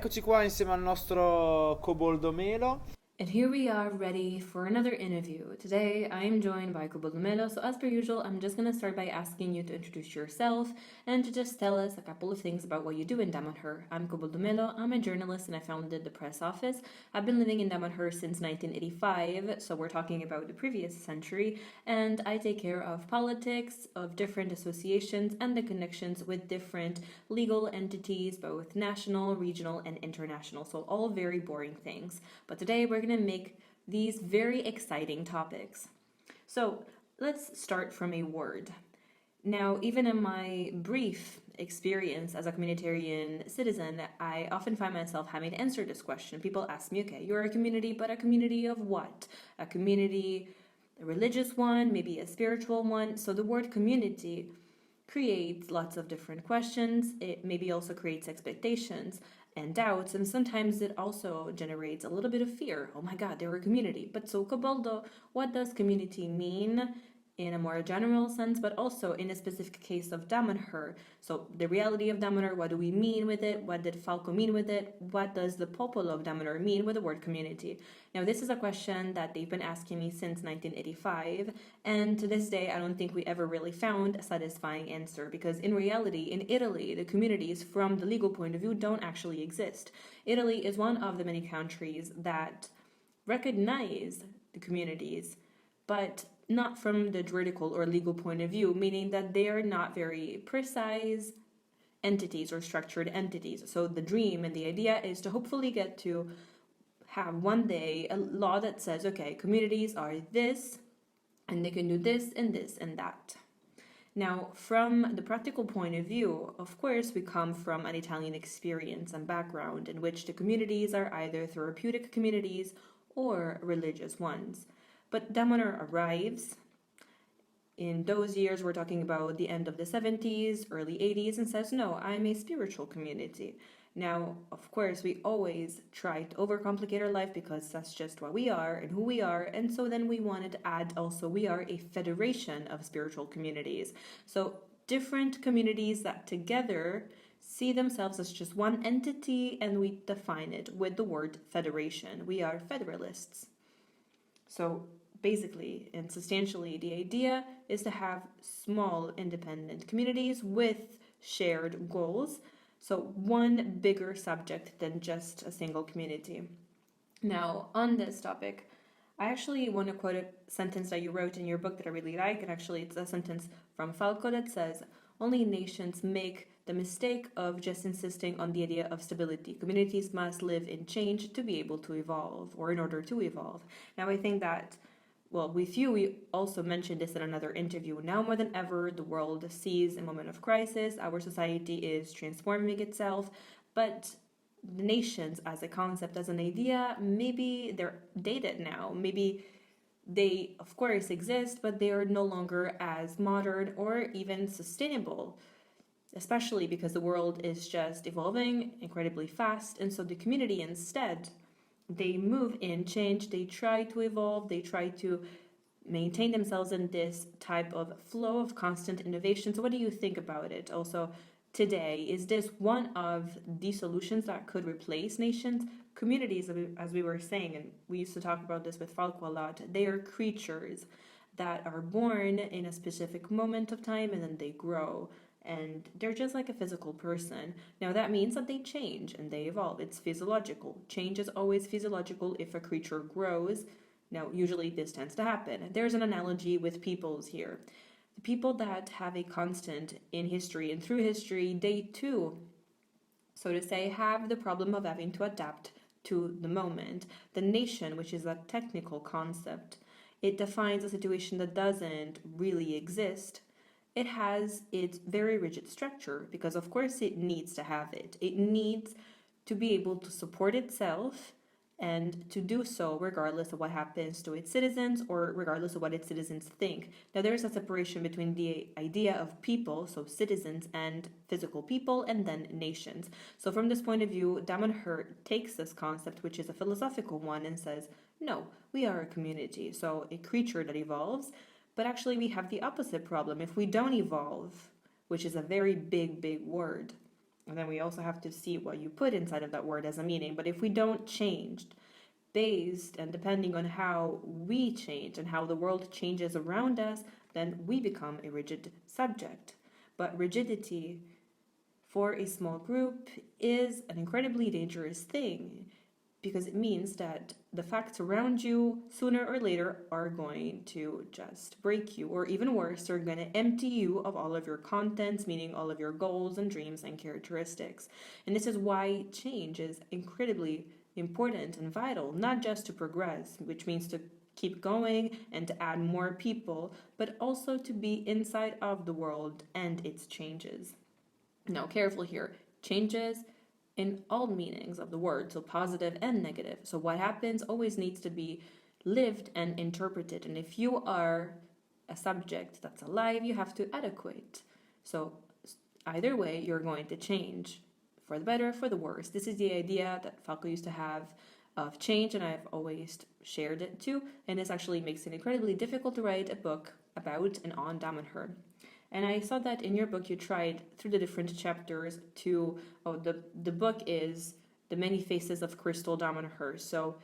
eccoci qua insieme al nostro Coboldo Melo. And here we are ready for another interview. Today I am joined by Coboldo Melo. So as per usual, I'm just going to start by asking you to introduce yourself and to just tell us a couple of things about what you do in Damanhur. I'm Coboldo Melo. I'm a journalist and I founded the press office. I've been living in Damanhur since 1985, so we're talking about the previous century, and I take care of politics, of different associations and the connections with different legal entities, both national, regional, and international. So all very boring things. But today we're going to make these very exciting topics. So let's start from a word. Now, even in my brief experience as a communitarian citizen, I often find myself having to answer this question. People ask me, okay, you're a community, but a community of what? A community, a religious one, maybe a spiritual one. So the word community creates lots of different questions. It maybe also creates expectations and doubts, and sometimes it also generates a little bit of fear. Oh my God, they're a community. But so, Coboldo, what does community mean in a more general sense, but also in a specific case of Damanhur? So the reality of Damanhur, what do we mean with it? What did Falco mean with it? What does the popolo of Damanhur mean with the word community? Now, this is a question that they've been asking me since 1985, and to this day, I don't think we ever really found a satisfying answer, because in reality, in Italy, the communities from the legal point of view don't actually exist. Italy is one of the many countries that recognize the communities, but not from the juridical or legal point of view, meaning that they are not very precise entities or structured entities. So the dream and the idea is to hopefully get to have one day a law that says, okay, communities are this, and they can do this and this and that. Now, from the practical point of view, of course, we come from an Italian experience and background in which the communities are either therapeutic communities or religious ones. But Damanhur arrives in those years, we're talking about the end of the 70s, early 80s, and says, no, I'm a spiritual community. Now, of course, we always try to overcomplicate our life because that's just what we are and who we are. And so then we wanted to add also, we are a federation of spiritual communities. So different communities that together see themselves as just one entity, and we define it with the word federation. We are federalists. So basically and substantially, the idea is to have small independent communities with shared goals. So one bigger subject than just a single community. Now, on this topic, I actually want to quote a sentence that you wrote in your book that I really like, and actually it's a sentence from Falco that says, only nations make the mistake of just insisting on the idea of stability. Communities must live in change to be able to evolve, or in order to evolve. Now, I think that, well, with you, we also mentioned this in another interview. Now more than ever, the world sees a moment of crisis. Our society is transforming itself, but the nations as a concept, as an idea, maybe they're dated now. Maybe they, of course, exist, but they are no longer as modern or even sustainable, especially because the world is just evolving incredibly fast. And so the community instead, they move in change, they try to evolve, they try to maintain themselves in this type of flow of constant innovation. So what do you think about it? Also, today, is this one of the solutions that could replace nations? Communities, as we were saying, and we used to talk about this with Falco a lot, they are creatures that are born in a specific moment of time and then they grow. And they're just like a physical person. Now that means that they change and they evolve. It's physiological. Change is always physiological if a creature grows. Now, usually this tends to happen. There's an analogy with peoples here. The people that have a constant in history and through history, they too, so to say, have the problem of having to adapt to the moment. The nation, which is a technical concept, it defines a situation that doesn't really exist. It has its very rigid structure because, of course, it needs to have it. It needs to be able to support itself and to do so regardless of what happens to its citizens or regardless of what its citizens think. Now, there is a separation between the idea of people, so citizens, and physical people, and then nations. So from this point of view, Damanhur takes this concept, which is a philosophical one, and says, no, we are a community, so a creature that evolves. But actually, we have the opposite problem. If we don't evolve, which is a very big, big word, And then we also have to see what you put inside of that word as a meaning. But if we don't change based and depending on how we change and how the world changes around us, then we become a rigid subject. But rigidity for a small group is an incredibly dangerous thing because it means that the facts around you sooner or later are going to just break you, or even worse, they're going to empty you of all of your contents, meaning all of your goals and dreams and characteristics. And this is why change is incredibly important and vital, not just to progress, which means to keep going and to add more people, but also to be inside of the world and its changes. Now, careful here, changes in all meanings of the word, so positive and negative. So what happens always needs to be lived and interpreted. And if you are a subject that's alive, you have to adequate. So either way, you're going to change for the better, for the worse. This is the idea that Falco used to have of change, and I've always shared it too. And this actually makes it incredibly difficult to write a book about and on Damanhur. And I saw that in your book you tried through the different chapters to, the book is The Many Faces of Crystal Damanhur. So,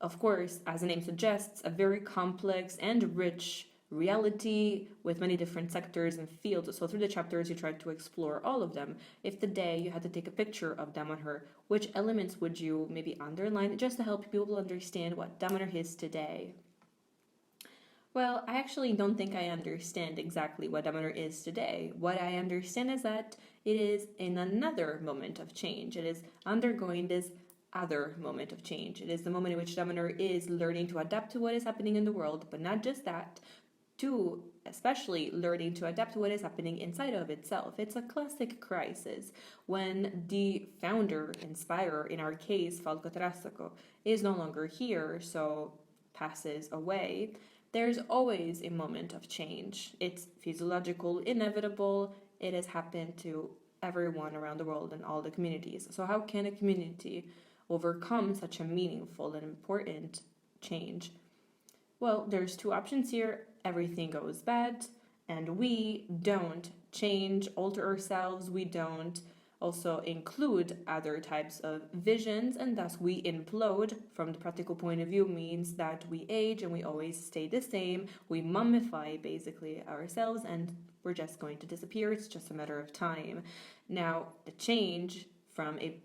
of course, as the name suggests, a very complex and rich reality with many different sectors and fields. So through the chapters you tried to explore all of them. If today you had to take a picture of Damanhur, which elements would you maybe underline just to help people understand what Damanhur is today? Well, I actually don't think I understand exactly what Damanhur is today. What I understand is that it is in another moment of change. It is undergoing this other moment of change. It is the moment in which Damanhur is learning to adapt to what is happening in the world, but not just that, to especially learning to adapt to what is happening inside of itself. It's a classic crisis when the founder, inspirer, in our case, Falco Tarassaco, is no longer here, so passes away. There's always a moment of change. It's physiological, inevitable. It has happened to everyone around the world and all the communities. So how can a community overcome such a meaningful and important change? Well, there's two options here. Everything goes bad, and we don't change, alter ourselves. We don't also include other types of visions, and thus we implode. From the practical point of view means that we age and we always stay the same. We mummify basically ourselves and we're just going to disappear. It's just a matter of time. Now, the change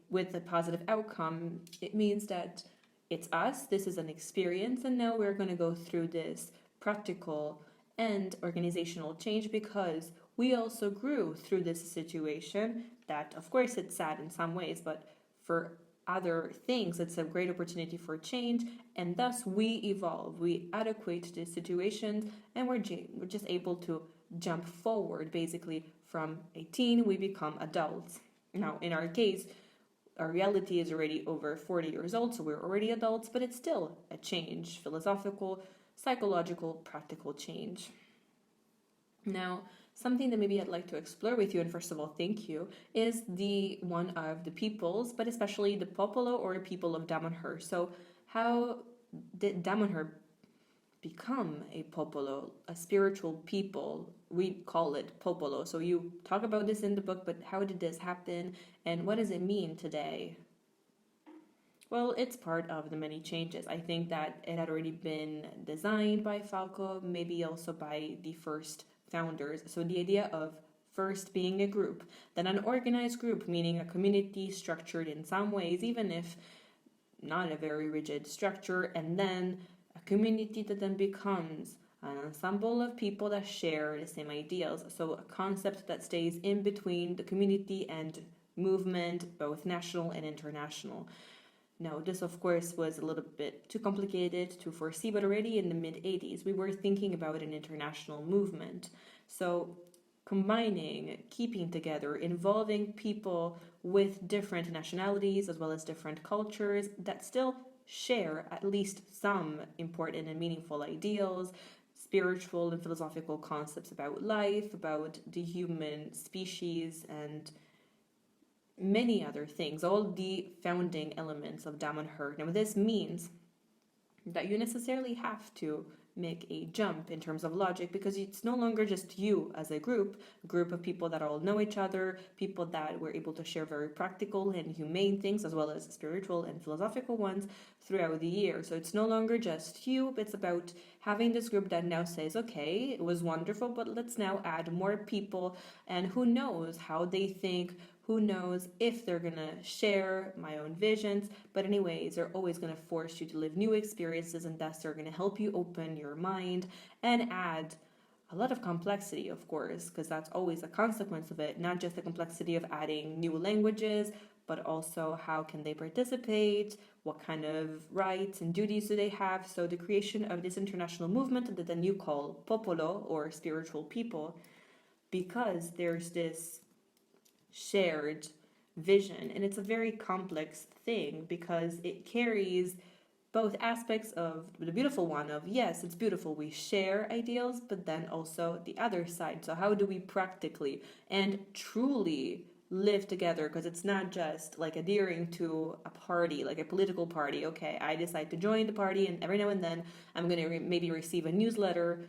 with a positive outcome, it means that it's us, this is an experience, and now we're going to go through this practical and organizational change because we also grew through this situation that, of course, it's sad in some ways, but for other things, it's a great opportunity for change, and thus we evolve, we adequate to situations, and we're just able to jump forward. Basically, from a teen, we become adults. Now, in our case, our reality is already over 40 years old, so we're already adults, but it's still a change, philosophical, psychological, practical change. Now, something that maybe I'd like to explore with you, and first of all, thank you, is the one of the peoples, but especially the popolo or people of Damanhur. So how did Damanhur become a popolo, a spiritual people? We call it popolo. So you talk about this in the book, but how did this happen, and what does it mean today? Well, it's part of the many changes. I think that it had already been designed by Falco, maybe also by the first founders. So the idea of first being a group, then an organized group, meaning a community structured in some ways, even if not a very rigid structure, and then a community that then becomes an ensemble of people that share the same ideals. So a concept that stays in between the community and movement, both national and international. Now, this of course was a little bit too complicated to foresee, but already in the mid-80s we were thinking about an international movement. So combining, keeping together, involving people with different nationalities as well as different cultures that still share at least some important and meaningful ideals, spiritual and philosophical concepts about life, about the human species, and many other things, all the founding elements of Damanhur. Now, this means that you necessarily have to make a jump in terms of logic, because it's no longer just you as a group of people that all know each other, people that were able to share very practical and humane things as well as spiritual and philosophical ones throughout the year. So it's no longer just you, it's about having this group that now says, okay, it was wonderful, but let's now add more people, and who knows how they think, who knows if they're gonna share my own visions, but anyways, they're always gonna force you to live new experiences, and thus they're gonna help you open your mind and add a lot of complexity, of course, because that's always a consequence of it, not just the complexity of adding new languages, but also how can they participate, what kind of rights and duties do they have. So the creation of this international movement that then you call popolo, or spiritual people, because there's this shared vision, and it's a very complex thing because it carries both aspects of the beautiful one of, yes, it's beautiful, we share ideals, but then also the other side. So how do we practically and truly live together? Because it's not just like adhering to a party, like a political party. Okay, I decide to join the party, and every now and then I'm going to maybe receive a newsletter.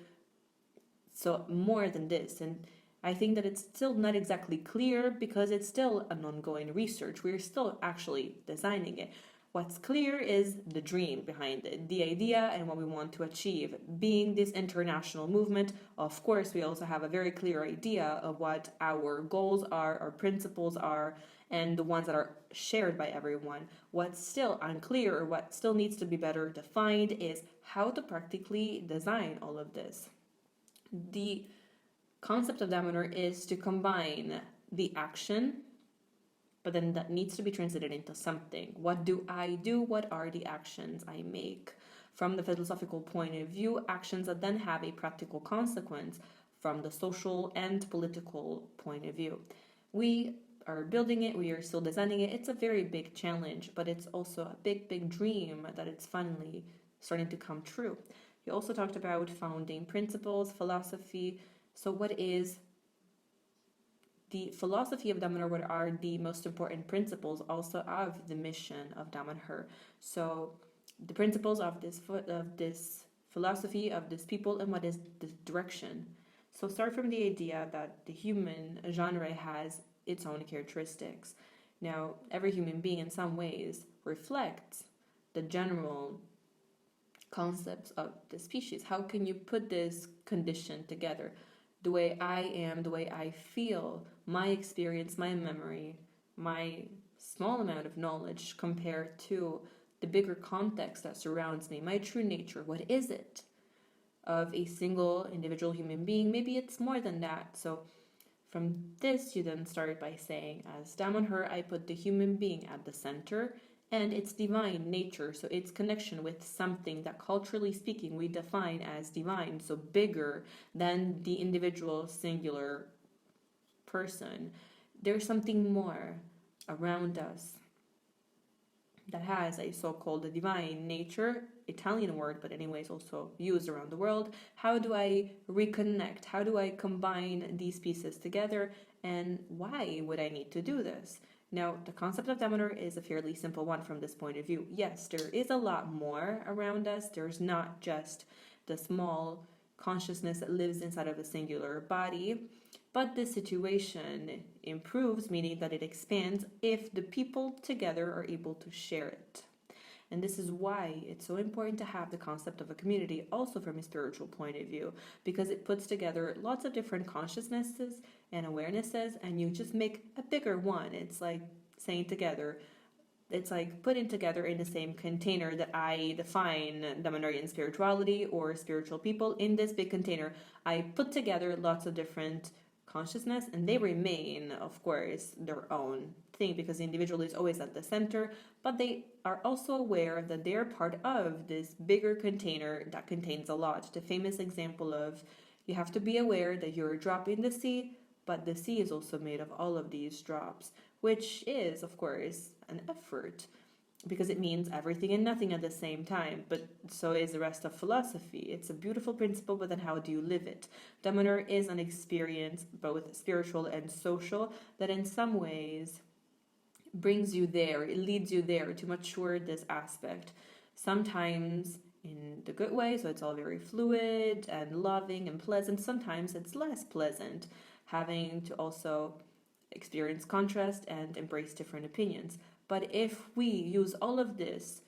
So more than this. And I think that it's still not exactly clear because it's still an ongoing research. We're still actually designing it. What's clear is the dream behind it, the idea and what we want to achieve. Being this international movement, of course, we also have a very clear idea of what our goals are, our principles are, and the ones that are shared by everyone. What's still unclear, or what still needs to be better defined, is how to practically design all of this. The concept of Damanhur is to combine the action, but then that needs to be translated into something. What do I do? What are the actions I make? From the philosophical point of view, actions that then have a practical consequence from the social and political point of view. We are building it, we are still designing it. It's a very big challenge, but it's also a big, big dream that it's finally starting to come true. You also talked about founding principles, philosophy. So what is the philosophy of Damanhur? What are the most important principles also of the mission of Damanhur? So the principles of this philosophy of this people, and what is the direction? So start from the idea that the human genre has its own characteristics. Now, every human being in some ways reflects the general concepts of the species. How can you put this condition together? The way I am, the way I feel, my experience, my memory, my small amount of knowledge compared to the bigger context that surrounds me, my true nature. What is it of a single individual human being? Maybe it's more than that. So from this, you then start by saying, as Damanhur, I put the human being at the center and its divine nature, so its connection with something that culturally speaking we define as divine, so bigger than the individual singular person. There's something more around us that has a so-called divine nature, Italian word, but anyways also used around the world. How do I reconnect? How do I combine these pieces together? And why would I need to do this? Now, the concept of Damanhur is a fairly simple one from this point of view. Yes, there is a lot more around us. There's not just the small consciousness that lives inside of a singular body, but the situation improves, meaning that it expands if the people together are able to share it. And this is why it's so important to have the concept of a community also from a spiritual point of view, because it puts together lots of different consciousnesses and awarenesses, and you just make a bigger one. It's like saying together, it's like putting together in the same container that I define Damanhurian spirituality or spiritual people. In this big container, I put together lots of different consciousness, and they remain, of course, their own thing because the individual is always at the center, but they are also aware that they're part of this bigger container that contains a lot. The famous example of you have to be aware that you're a drop in the sea, but the sea is also made of all of these drops, which is, of course, an effort because it means everything and nothing at the same time. But so is the rest of philosophy. It's a beautiful principle, but then how do you live it? Damanhur is an experience, both spiritual and social, that in some ways brings you there, it leads you there to mature this aspect. Sometimes in the good way, so it's all very fluid and loving and pleasant. Sometimes it's less pleasant, having to also experience contrast and embrace different opinions. But if we use all of this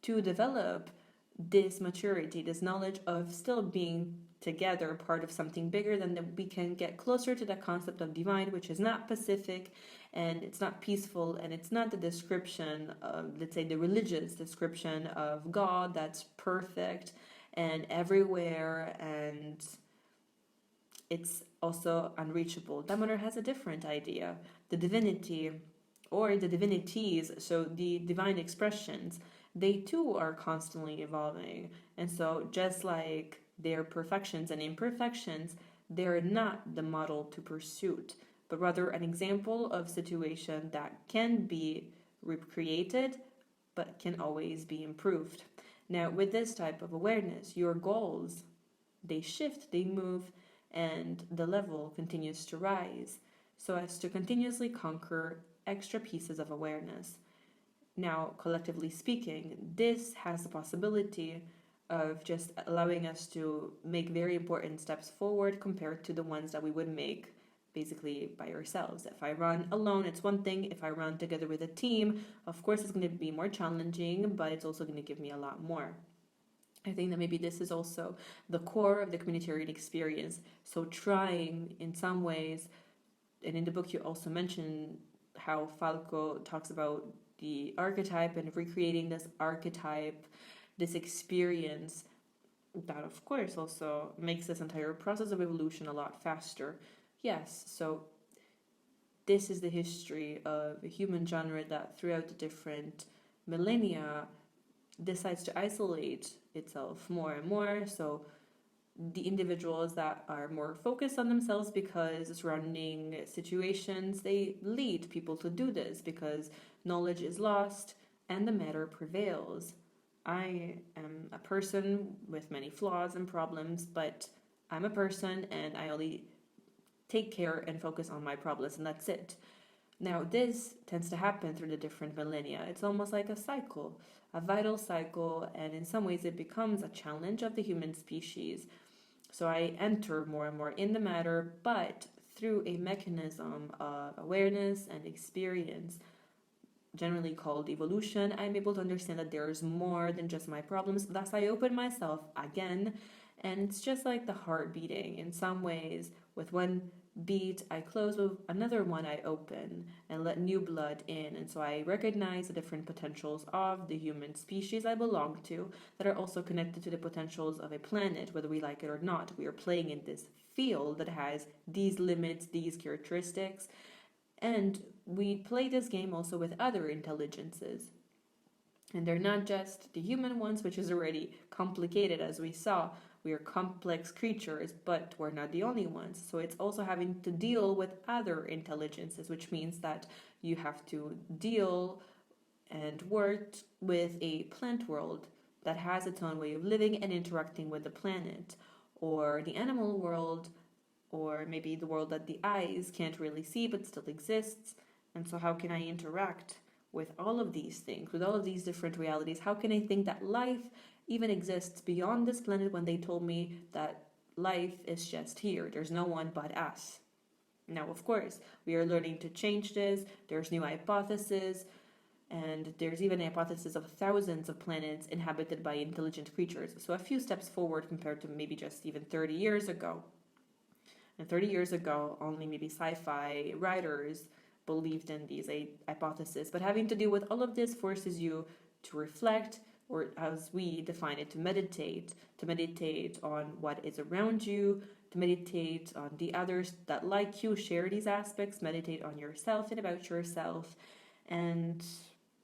to develop this maturity, this knowledge of still being together, part of something bigger, then we can get closer to the concept of divine, which is not pacific and it's not peaceful, and it's not the description of, let's say, the religious description of God that's perfect and everywhere, and it's also unreachable. Damanhur has a different idea. The divinity or the divinities, so the divine expressions, they too are constantly evolving. And so, just like their perfections and imperfections, they're not the model to pursuit, but rather an example of situation that can be recreated but can always be improved. Now, with this type of awareness, your goals, they shift, they move, and the level continues to rise so as to continuously conquer extra pieces of awareness. Now, collectively speaking, this has the possibility of just allowing us to make very important steps forward compared to the ones that we would make basically by ourselves. If I run alone, it's one thing. If I run together with a team, of course, it's going to be more challenging, but it's also going to give me a lot more. I think that maybe this is also the core of the communitarian experience. So trying in some ways, and in the book you also mention how Falco talks about the archetype and recreating this archetype, this experience, that of course also makes this entire process of evolution a lot faster. Yes, so this is the history of a human genre that throughout the different millennia decides to isolate itself more and more. So the individuals that are more focused on themselves because surrounding situations, they lead people to do this because knowledge is lost and the matter prevails. I am a person with many flaws and problems, but I'm a person and I only take care and focus on my problems, and that's it. Now, this tends to happen through the different millennia. It's almost like a cycle, a vital cycle, and in some ways it becomes a challenge of the human species. So I enter more and more in the matter, but through a mechanism of awareness and experience, generally called evolution, I'm able to understand that there's more than just my problems. Thus, I open myself again, and it's just like the heart beating. In some ways, with one beat, I close, with another one, I open and let new blood in. And so I recognize the different potentials of the human species I belong to that are also connected to the potentials of a planet, whether we like it or not. We are playing in this field that has these limits, these characteristics. And we play this game also with other intelligences. And they're not just the human ones, which is already complicated, as we saw. We are complex creatures, but we're not the only ones. So it's also having to deal with other intelligences, which means that you have to deal and work with a plant world that has its own way of living and interacting with the planet, or the animal world, or maybe the world that the eyes can't really see but still exists. And so, how can I interact with all of these things, with all of these different realities? How can I think that life even exists beyond this planet when they told me that life is just here? There's no one but us. Now, of course, we are learning to change this. There's new hypotheses, and there's even a hypothesis of thousands of planets inhabited by intelligent creatures. So a few steps forward compared to maybe just even 30 years ago. And 30 years ago, only maybe sci-fi writers believed in these hypotheses. But having to deal with all of this forces you to reflect, or as we define it, to meditate on what is around you, to meditate on the others that like you, share these aspects, meditate on yourself and about yourself, and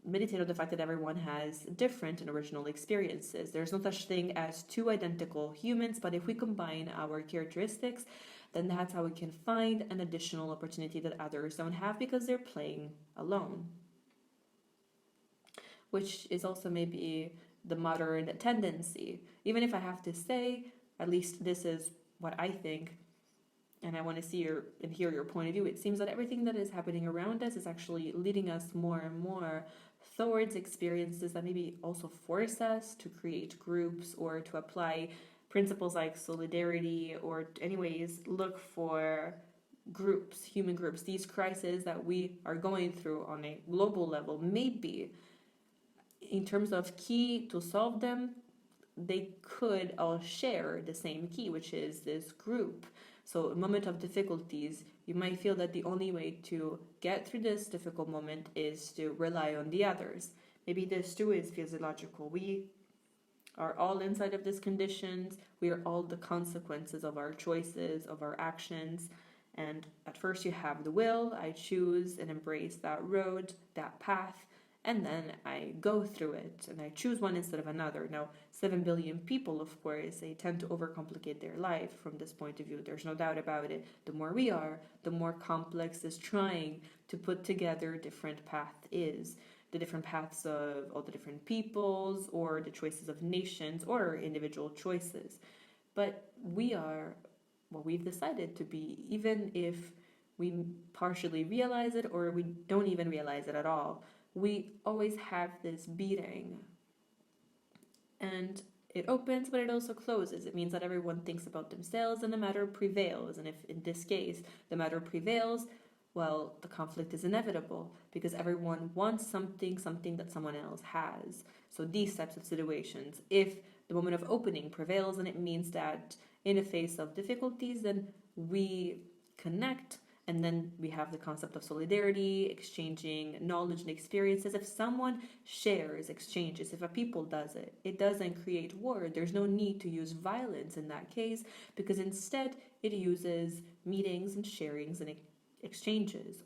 meditate on the fact that everyone has different and original experiences. There's no such thing as two identical humans, but if we combine our characteristics, then that's how we can find an additional opportunity that others don't have because they're playing alone. Which is also maybe the modern tendency. Even if I have to say, at least this is what I think, and I want to see and hear your point of view, it seems that everything that is happening around us is actually leading us more and more towards experiences that maybe also force us to create groups or to apply principles like solidarity, or anyways look for groups, human groups. These crises that we are going through on a global level, maybe in terms of key to solve them, they could all share the same key, which is this group. So, a moment of difficulties, you might feel that the only way to get through this difficult moment is to rely on the others. Maybe this too is physiological. We are all inside of these conditions. We are all the consequences of our choices, of our actions. And at first, you have the will. I choose and embrace that road, that path, and then I go through it and I choose one instead of another. Now, 7 billion people, of course, they tend to overcomplicate their life from this point of view. There's no doubt about it. The more we are, the more complex this trying to put together different path is. The different paths of all the different peoples, or the choices of nations, or individual choices. But we are what we've decided to be, even if we partially realize it or we don't even realize it at all. We always have this beating, and it opens but it also closes. It means that everyone thinks about themselves and the matter prevails. And if in this case the matter prevails, well, the conflict is inevitable because everyone wants something that someone else has. So these types of situations, if the moment of opening prevails, then it means that in the face of difficulties, then we connect. And then we have the concept of solidarity, exchanging knowledge and experiences. If someone shares, exchanges, if a people does it, it doesn't create war. There's no need to use violence in that case, because instead it uses meetings and sharings and exchanges.